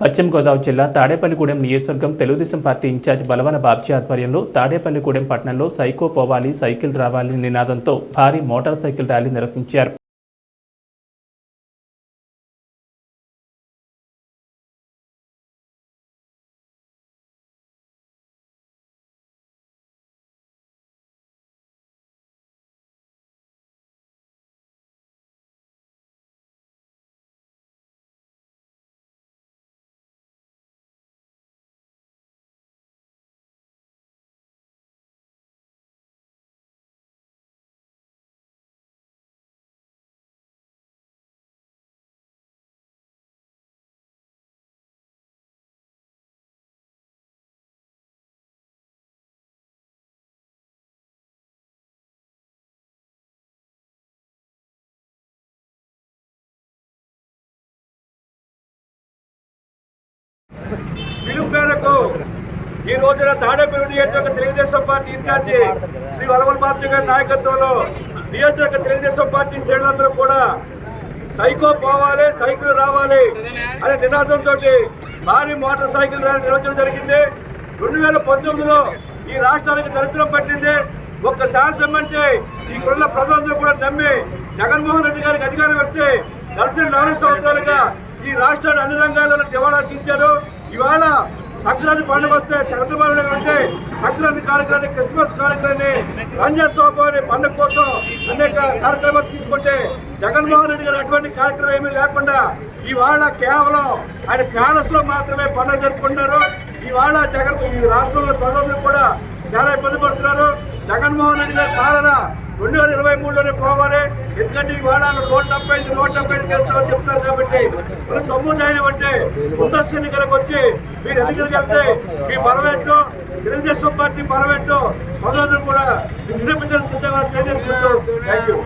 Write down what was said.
పశ్చిమ గోదావరి జిల్లా తాడేపల్లిగూడెం నియోజకవర్గం తెలుగుదేశం పార్టీ ఇన్ఛార్జ్ బలవన బాబ్జీ ఆధ్వర్యంలో తాడేపల్లిగూడెం పట్టణంలో సైకో పోవాలి సైకిల్ రావాలి నినాదంతో భారీ మోటార్ సైకిల్ ర్యాలీ నిర్వహించారు. పిలుపు మేరకు ఈ రోజున తాడేపల్లి నియోజకవర్గ తెలుగుదేశం పార్టీ ఇన్ఛార్జి శ్రీ బలవన బాబ్జీ గారి నాయకత్వంలో నియోజకవర్గ తెలుగుదేశం పార్టీ శ్రేణులందరూ కూడా సైకో పోవాలి సైకిల్ రావాలి అనే నినాదంతో భారీ మోటార్ సైకిల్ ర్యాలీ నిర్వహించడం జరిగింది. 2019లో ఈ రాష్ట్రానికి దరిద్రం పట్టింది. ఒక్క శాసనం అంటే ఇక్కడున్న ప్రజలందరూ కూడా నమ్మి జగన్మోహన్ రెడ్డి గారికి అధికారం వస్తే గడిచిన 4 సంవత్సరాలుగా ఈ రాష్ట్రాన్ని అన్ని రంగాలలో దివాళా తీర్చారు. ఇవాళ సంక్రాంతి పండుగ వస్తే చంద్రబాబు నాయుడు అంటే సంక్రాంతి కార్యక్రమాన్ని, క్రిస్మస్ కార్యక్రమాన్ని, రంజాన్ తోఫా అనే పండుగ కోసం అనేక కార్యక్రమాలు తీసుకుంటే జగన్మోహన్ రెడ్డి గారు అటువంటి కార్యక్రమం ఏమీ లేకుండా ఇవాళ కేవలం ఆయన ప్యాలెస్ లో మాత్రమే పండుగ జరుపుకుంటున్నారు. ఇవాళ ఈ రాష్ట్రంలో ప్రజలు కూడా చాలా ఇబ్బంది పడుతున్నారు. జగన్మోహన్ రెడ్డి గారి పాలన 2023లోనే పోవాలి. ఎందుకంటే ఇవాళ 175 చేస్తామని చెప్తారు కాబట్టి మనం 9 అంటే ముందస్తు ఎన్నికలకు వచ్చి మీరు ఎన్నికలకు వెళ్తే మీ బలమేంటో, తెలుగుదేశం పార్టీ బలమేంటో ప్రజలందరూ కూడా నిరూపించాల్సిన సిద్ధంగా తెలియజేసుకుంటూ థ్యాంక్ యూ.